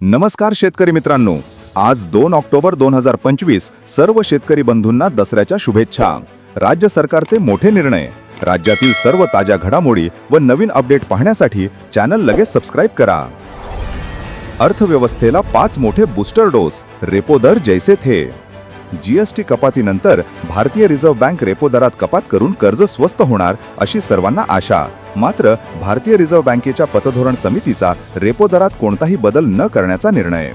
नमस्कार शेतकरी मित्रांनो, आज 2 ऑक्टोबर 2025 सर्व शेतकरी बंधूंना दसऱ्याच्या शुभेच्छा। राज्य सरकारचे मोठे निर्णय, राज्यातील सर्व ताज्या घडामोडी व नवीन अपडेट पाहण्यासाठी चॅनल लगेच सबस्क्राइब करा। अर्थव्यवस्थेला 5 मोठे बूस्टर डोस, रेपो दर जैसे थे। जीएसटी कपातीनंतर भारतीय रिझर्व्ह बँक रेपो दरात कपात करून कर्ज स्वस्त होणार अशी सर्वांना आशा। मात्र भारतीय रिझर्व्ह बँकेच्या पतधोरण समितीचा रेपो दरात कोणताही बदल न करण्याचा निर्णय।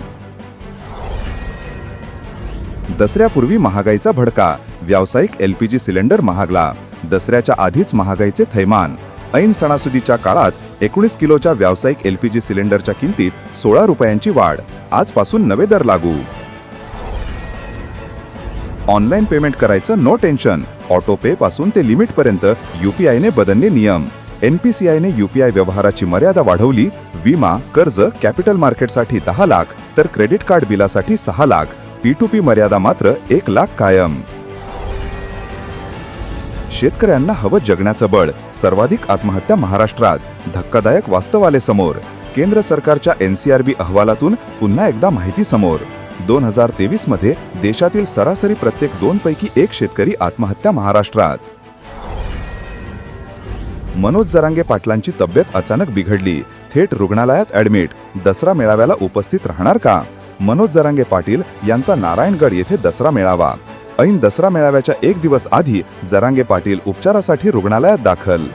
दसऱ्यापूर्वी महागाईचा भडका, व्यावसायिक एलपीजी सिलेंडर महागला। दसऱ्याच्या आधीच महागाईचे थैमान, ऐन सणासुदीच्या काळात 19 किलोच्या व्यावसायिक एलपीजी सिलेंडरच्या किमतीत 16 रुपयांची वाढ, आजपासून नवे दर लागू। ऑनलाईन पेमेंट करायचं नो टेन्शन, ऑटो पे पासून ते लिमिट पर्यंत यूपीआयने बदलले नियम। एनपीसीआयने यूपीआय व्यवहाराची मर्यादा वाढवली। विमा, कर्ज, कॅपिटल मार्केटसाठी 10 लाख तर क्रेडिट कार्ड बिलासाठी 6 लाख, P2P मर्यादा मात्र 1 लाख कायम। शेतकऱ्यांना हवं जगण्याचं बळ, सर्वाधिक आत्महत्या महाराष्ट्रात, धक्कादायक वास्तव आले समोर। केंद्र सरकारच्या एनसीआरबी अहवालातून पुन्हा एकदा माहिती समोर। 2023 मध्ये देशातील सरासरी प्रत्येक 2 पैकी 1 शेतकरी आत्महत्या महाराष्ट्रात। मनोज जरांगे पाटलांची तब्येत अचानक बिघडली, थेट रुग्णालयात ॲडमिट। दसरा मेळाव्याला उपस्थित राहणार का? मनोज जरांगे पाटील यांचा नारायणगड येथे दसरा मेळावा। ऐन दसरा मेळाव्याच्या 1 दिवस आधी जरांगे पाटील उपचारासाठी रुग्णालयात दाखल।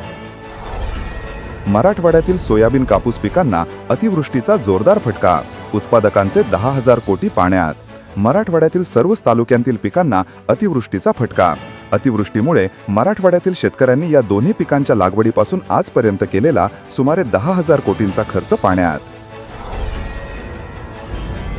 मराठवाड्यातील सोयाबीन कापूस पिकांना अतिवृष्टीचा जोरदार फटका, उत्पादकांचे 10,000 कोटी पाण्यात। मराठवाड्यातील सर्वच तालुक्यांतील पिकांना अतिवृष्टीचा फटका। अतिवृष्टीमुळे मराठवाड्यातील शेतकऱ्यांनी या दोन्ही पिकांच्या लागवडीपासून आजपर्यंत केलेला सुमारे 10,000 कोटींचा खर्च पाण्यात।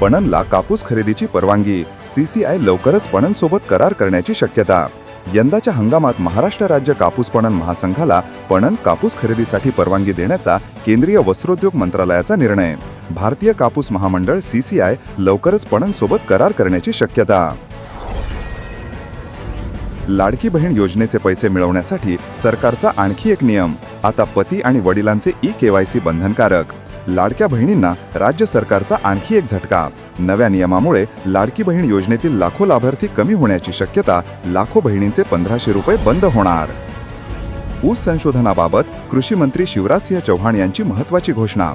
पणनला कापूस खरेदीची परवानगी, सीसीआय लवकरच पणनसोबत करार करण्याची शक्यता। यंदाच्या हंगामात महाराष्ट्र राज्य कापूस पणन महासंघाला पणन कापूस खरेदीसाठी परवानगी देण्याचा केंद्रीय वस्त्रोद्योग मंत्रालयाचा निर्णय। भारतीय कापूस महामंडळ सीसीआय लवकरच पणनसोबत करार करण्याची शक्यता। लाडकी बहीण योजनेचे पैसे मिळवण्यासाठी सरकारचा आणखी एक नियम, आता पती आणि वडिलांचे ई-केवायसी बंधनकारक। लाडक्या बहिणींना राज्य सरकारचा आणखी एक झटका, नव्या नियमामुळे लाडकी बहीण योजनेतील लाखो लाभार्थी कमी होण्याची शक्यता, लाखो बहिणींचे 1500 रुपये बंद होणार। ऊस संशोधनाबाबत कृषी मंत्री शिवराजसिंह चौहान यांची महत्त्वाची घोषणा।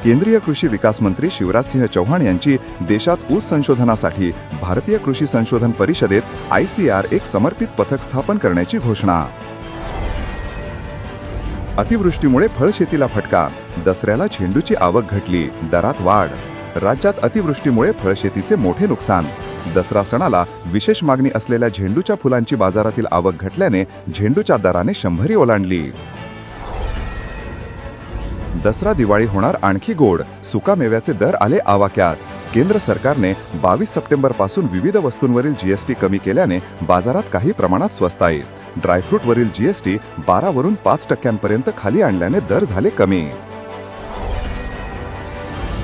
केंद्रीय कृषी विकास मंत्री शिवराजसिंह चौहान यांची देशात ऊस संशोधनासाठी भारतीय कृषी संशोधन परिषदेत ICR एक समर्पित पथक स्थापन करण्याची घोषणा। अतिवृष्टीमुळे फळशेतीला फटका, दसऱ्याला झेंडूची आवक घटली, दरात वाढ। राज्यात अतिवृष्टीमुळे फळशेतीचे मोठे नुकसान। दसरा सणाला विशेष मागणी असलेल्या झेंडूच्या फुलांची बाजारातील आवक घटल्याने झेंडूच्या दराने 100 ओलांडली। दसरा दिवाळी होणार आणखी गोड, सुकामेव्याचे दर आले आवाक्यात। केंद्र सरकारने 22 सप्टेंबर पासून विविध वस्तूंवरील जीएसटी कमी केल्याने बाजारात काही प्रमाणात स्वस्ताई। ड्रायफ्रूटवरील जीएसटी 12 वरून 5% खाली आणल्याने दर झाले कमी।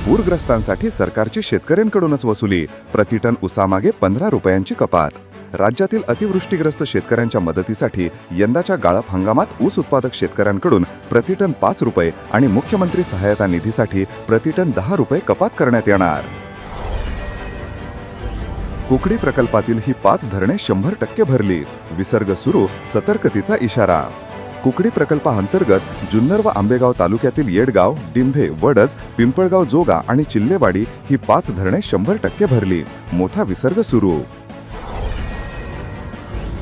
पूरग्रस्तांसाठी सरकारची शेतकऱ्यांकडूनच वसुली, प्रतिटन ऊसामागे 15 रुपयांची कपात। राज्यातील अतिवृष्टीग्रस्त शेतकऱ्यांच्या मदतीसाठी यंदाच्या गाळप हंगामात ऊस उत्पादक शेतकऱ्यांकडून प्रतिटन 5 रुपये आणि मुख्यमंत्री सहायता निधीसाठी प्रतिटन 10 रुपये कपात करण्यात येणार। कुकडी प्रकल्पातील ही 5 धरणे 100% भरली, विसर्ग सुरू, सतर्कतेचा इशारा। कुकडी प्रकल्पाअंतर्गत जुन्नर व आंबेगाव तालुक्यातील येडगाव, डिंभे, वडज, पिंपळगाव, जोगा आणि चिल्लेवाडी ही 5 धरणे 100% भरली, मोठा विसर्ग सुरू।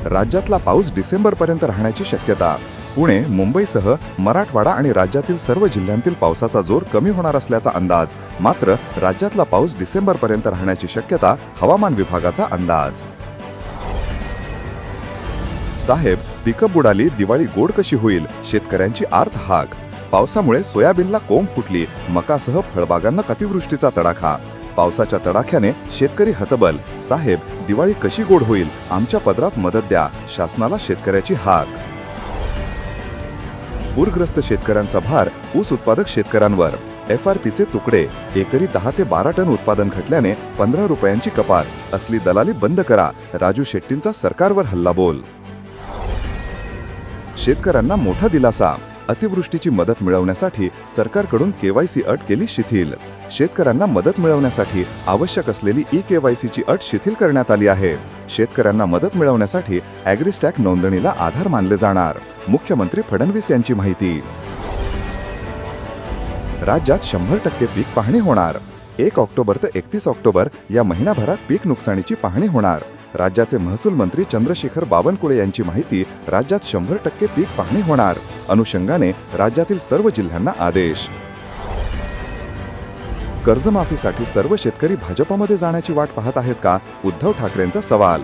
राज्यातला पाऊस डिसेंबरपर्यंत राहण्याची शक्यता। पुणे, मुंबईसह मराठवाडा आणि राज्यातील सर्व जिल्ह्यांतील पावसाचा जोर कमी होणार असल्याचा अंदाज, मात्र राज्यातला पाऊस डिसेंबरपर्यंत राहण्याची शक्यता, हवामान विभागाचा अंदाज। साहेब, पिकअप बुडाली, दिवाळी गोड कशी होईल, शेतकऱ्यांची आर्त हाक। पावसामुळे सोयाबीनला कोंब फुटली, मकासह फळबागांना अतिवृष्टीचा तडाखा। पावसाच्या तडाख्याने शेतकरी हतबल, साहेब दिवाळी कशी गोड होईल, आमच्या पदरात मदत द्या, शासनाला शेतकऱ्याची हाक। पूरग्रस्त शेतकऱ्यांचा भार ऊस उत्पादक शेतकऱ्यांवर, FRPचे तुकडे, एकरी 10 ते 12 टन उत्पादन घटल्याने 15 रुपयांची कपात, असली दलाली बंद करा, राजू शेट्टींचा सरकारवर हल्लाबोल। शेतकऱ्यांना मोठा दिलासा, अतिवृष्टीची मदत मिळवण्यासाठी सरकारकडून केवायसी अट केली शिथिल. शेतकऱ्यांना मदत मिळवण्यासाठी आवश्यक असलेली ई-केवायसीची अट शिथिल करण्यात आली आहे. शेतकऱ्यांना मदत मिळवण्यासाठी ॲग्रिस्टॅक नोंदणीला आधार मानले जाणार. मुख्यमंत्री फडणवीस यांची माहिती. राज्यात 100% पीक पाहणी होणार. 1 ऑक्टोबर ते 31 ऑक्टोबर या महिनाभरात पीक नुकसानीची पाहणी होणार. राज्याचे महसूल मंत्री चंद्रशेखर बावनकुळे यांची माहिती. राज्यात 100% पीक पाहणी होणार. अनुषंगाने राज्यातील सर्व जिल्ह्यांना आदेश. कर्जमाफीसाठी सर्व शेतकरी भाजपमध्ये जाण्याची वाट पाहत आहेत का? उद्धव ठाकरेंचा सवाल.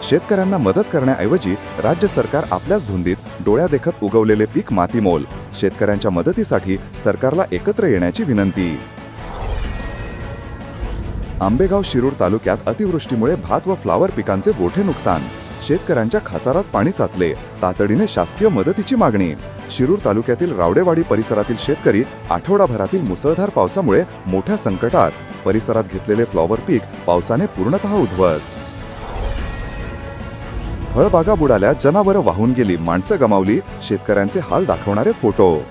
शेतकऱ्यांना मदत करण्याऐवजी राज्य सरकार आपल्याच धुंदीत डोळ्यादेखत उगवलेले पीक मातीमोल. शेतकऱ्यांच्या मदतीसाठी सरकारला एकत्र येण्याची विनंती. आंबेगाव शिरूर तालुक्यात अतिवृष्टीमुळे भात व फ्लावर पिकांचे मोठे नुकसान. शेतकऱ्यांच्या खाचारात पाणी साचले. तातडीने शासकीय मदतीची मागणी. शिरूर तालुक्यातील रावडेवाडी परिसरातील शेतकरी आठवडाभरातील मुसळधार पावसामुळे मोठ्या संकटात. परिसरात घेतलेले फ्लॉवर पीक पावसाने पूर्णतः उद्ध्वस्त. फळबागा बुडाल्या, जनावरं वाहून गेली, माणसं गमावली. शेतकऱ्यांचे हाल दाखवणारे फोटो.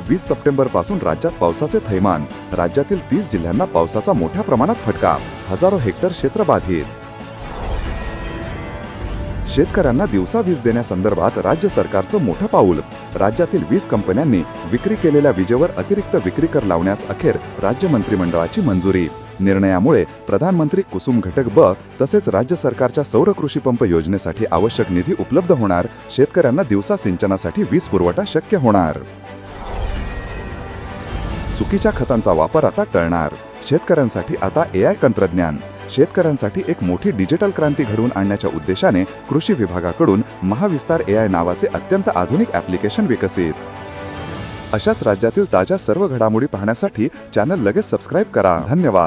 20 सप्टेंबरपासून राज्यात पावसाचे थैमान. राज्यातील 30 जिल्ह्यांना पावसाचा मोठ्या प्रमाणात फटका. हजारो हेक्टर क्षेत्र बाधित. शेतकऱ्यांना दिवसा वीज देण्यासंदर्भात राज्य सरकारचं मोठं पाऊल. राज्यातील 20 कंपन्यांनी विक्री केलेल्या विजेवर अतिरिक्त विक्री कर लावण्यास अखेर राज्य मंत्रिमंडळाची मंजुरी. निर्णयामुळे प्रधानमंत्री कुसुम घटक ब तसेच राज्य सरकारच्या सौर कृषी पंप योजनेसाठी आवश्यक निधी उपलब्ध होणार. शेतकऱ्यांना दिवसा सिंचनासाठी वीज पुरवठा शक्य होणार. चुकीच्या खतांचा वापर आता टळणार. शेतकऱ्यांसाठी आता AI तंत्रज्ञान. शेतकऱ्यांसाठी एक मोठी डिजिटल क्रांती घडवून आणण्याच्या उद्देशाने कृषी विभागाकडून महाविस्तार AI नावाचे अत्यंत आधुनिक ॲप्लिकेशन विकसित. अशाच राज्यातील ताज्या सर्व घडामोडी पाहण्यासाठी चॅनल लगेच सबस्क्राईब करा. धन्यवाद.